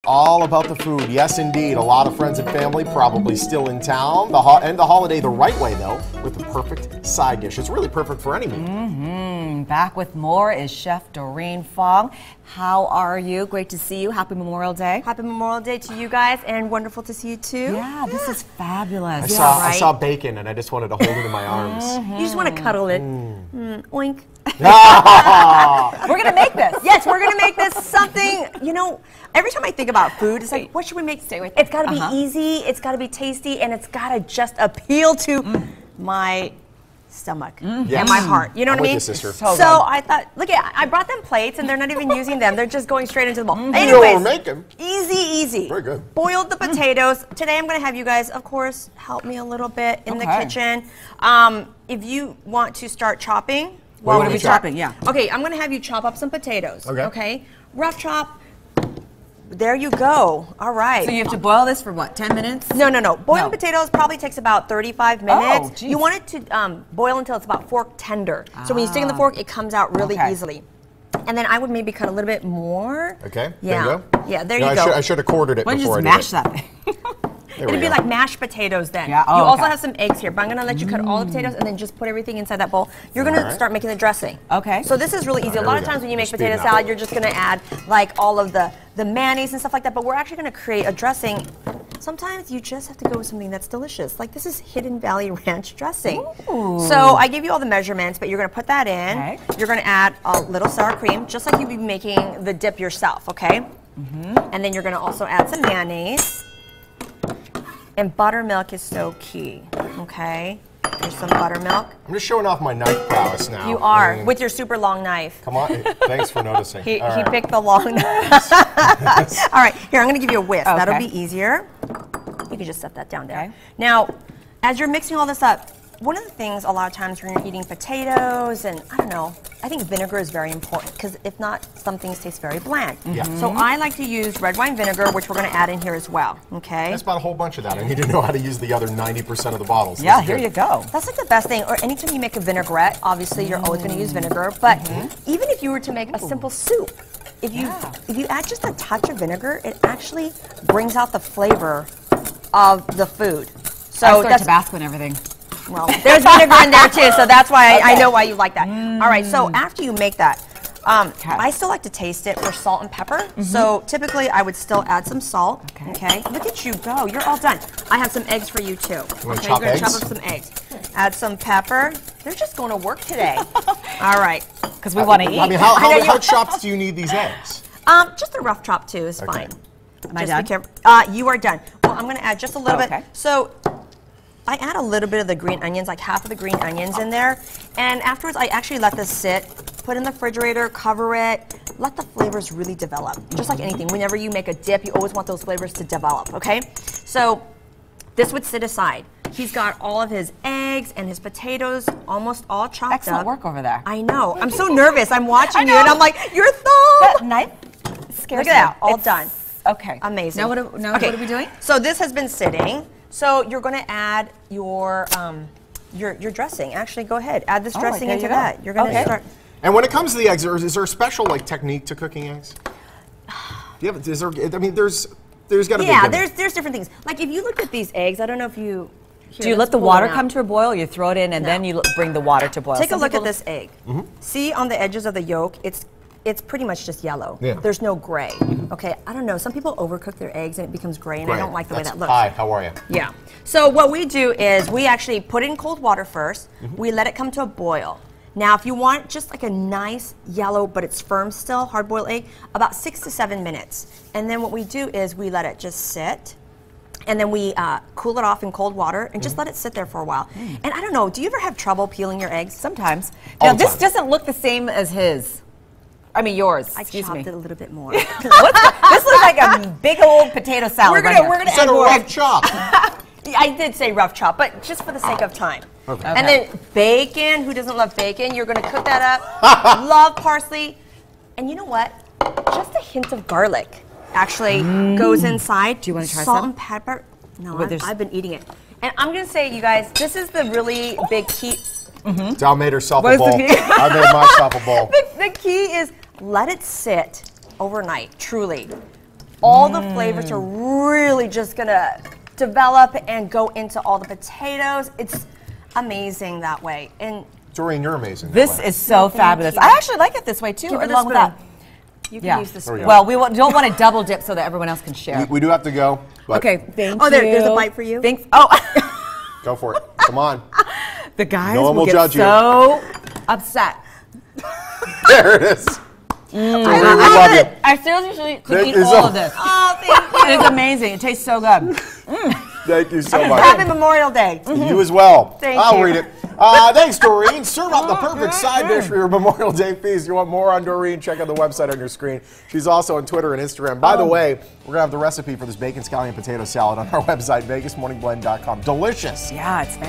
all about the food. Yes, indeed. A lot of friends and family probably still in town. End the holiday the right way, though, with the perfect side dish. It's really perfect for any meal. Back with more is Chef Doreen Fang. How are you? Great to see you. Happy Memorial Day. Happy Memorial Day to you guys, and wonderful to see you too. Yeah, this is fabulous. I saw bacon, and I just wanted to hold it in my arms. You just want to cuddle it. Oink. We're going to make this. Yes, we're going to make this something, you know, every time I think about food, it's like, what should we make? Stay with It's got to be easy, it's got to be tasty, and it's got to just appeal to my stomach and my heart. You know what I mean? You, sister. So I thought, look at, I brought them plates, and they're not even using them. They're just going straight into the bowl. You Anyways, make them. easy. Very good. Boiled the potatoes. Today I'm going to have you guys, of course, help me a little bit in the kitchen. If you want to start chopping, what are we chopping? Yeah. Okay, I'm going to have you chop up some potatoes. Okay. Rough chop. There you go. All right. So you have to boil this for what, 10 minutes? No. Boiling potatoes probably takes about 35 minutes. Oh, geez. You want it to boil until it's about fork tender. So when you stick in the fork, it comes out really easily. And then I would maybe cut a little bit more. Okay. Yeah. There you go. Yeah, there you go. I should have quartered it Why don't you before just I did mash it. that thing? It'd be like mashed potatoes then. Yeah. You also have some eggs here, but I'm going to let you cut all the potatoes and then just put everything inside that bowl. You're going to start making the dressing. Okay. So this is really easy. A lot of times when you make potato salad, you're just going to add like all of the mayonnaise and stuff like that, but we're actually going to create a dressing. Sometimes you just have to go with something that's delicious. Like this is Hidden Valley Ranch dressing. Ooh. So I gave you all the measurements, but you're going to put that in. Okay. You're going to add a little sour cream, just like you'd be making the dip yourself, okay? And then you're going to also add some mayonnaise. And buttermilk is so key, okay? Here's some buttermilk. I'm just showing off my knife prowess now. You are, with your super long knife. Come on, thanks for noticing. He picked the long knife. All right, here, I'm gonna give you a whisk. Okay. That'll be easier. You can just set that down there. Okay. Now, as you're mixing all this up, one of the things a lot of times when you're eating potatoes and, I don't know, I think vinegar is very important because if not, some things taste very bland. So I like to use red wine vinegar, which we're going to add in here as well, okay? That's about a whole bunch of that. I need to know how to use the other 90% of the bottles. Yeah, here you go. That's like the best thing. Or anytime you make a vinaigrette, obviously you're always going to use vinegar, but even if you were to make a simple soup, if you add just a touch of vinegar, it actually brings out the flavor of the food. So that's Tabasco and everything. Well, there's vinegar in there too, so that's why I know why you like that. All right, so after you make that, I still like to taste it for salt and pepper. So typically I would still add some salt. Okay. Look at you go. You're all done. I have some eggs for you too. You're going to chop up some eggs. Add some pepper. They're just going to work today. All right. Because we want to eat. I mean, how chopped do you need these eggs? Just a rough chop too is fine. Am I done? Be careful. You are done. Well, I'm going to add just a little bit. So I add a little bit of the green onions, like half of the green onions in there. And afterwards, I actually let this sit, put in the refrigerator, cover it, let the flavors really develop. Just like anything, whenever you make a dip, you always want those flavors to develop, okay? So this would sit aside. He's got all of his eggs and his potatoes almost all chopped up. Excellent work over there. I know. I'm so nervous. I'm watching you, and I'm like, your thumb! That knife scares me. Look at that. All done. Okay. Amazing. Now what are we doing? So this has been sitting. So you're going to add your dressing. Actually, go ahead. Add this dressing into that. You're going to start. And when it comes to the eggs, is there a special technique to cooking eggs? There's got to be. Yeah, there's different things. Like if you look at these eggs, I don't know if you. Do you let the water come to a boil? You throw it in and then you bring the water to boil. Take a look at this egg. See on the edges of the yolk, it's pretty much just yellow. Yeah. There's no gray. Okay, I don't know. Some people overcook their eggs and it becomes gray, and I don't like the way that looks. Hi, how are you? Yeah. So what we do is we actually put it in cold water first. We let it come to a boil. Now, if you want just like a nice yellow, but it's firm still, hard-boiled egg, about 6 to 7 minutes. And then what we do is we let it just sit. And then we cool it off in cold water and just let it sit there for a while. And I don't know, do you ever have trouble peeling your eggs? Sometimes. Now, this doesn't look the same as his. I mean, yours. Excuse me. I chopped it a little bit more. This looks like a big old potato salad. We're gonna add a rough chop. I did say rough chop, but just for the sake of time. Okay. And then bacon. Who doesn't love bacon? You're gonna cook that up. Love parsley. And you know what? Just a hint of garlic actually goes inside. Do you want to try salt and pepper? No, I've been eating it. And I'm gonna say, you guys, this is the really big key. Dal made herself a bowl. I made myself a bowl. The key is let it sit overnight, truly. all the flavors are really just gonna develop and go into all the potatoes. It's amazing that way. And Doreen, you're amazing. This is so fabulous. you. I actually like it this way too. Give it a along with spoon. that. you can use the spoon. Well, we don't want to double dip so that everyone else can share. We do have to go. But Okay, thank Oh, you. there's a bite for you. Thanks. Oh, go for it. Come on. the guys No one will get judge you. so upset. There it is. I love it. you. I seriously could It eat is all a- of this. Oh, thank you. It is amazing. It tastes so good. Thank you so much. Happy Memorial Day. You as well. Thank I'll you. read it. Thanks, Doreen. Serve up the perfect side dish for your Memorial Day feast. You want more on Doreen? Check out the website on your screen. She's also on Twitter and Instagram. By the way, we're going to have the recipe for this bacon scallion potato salad on our website, vegasmorningblend.com. Delicious. Yeah, it's fantastic.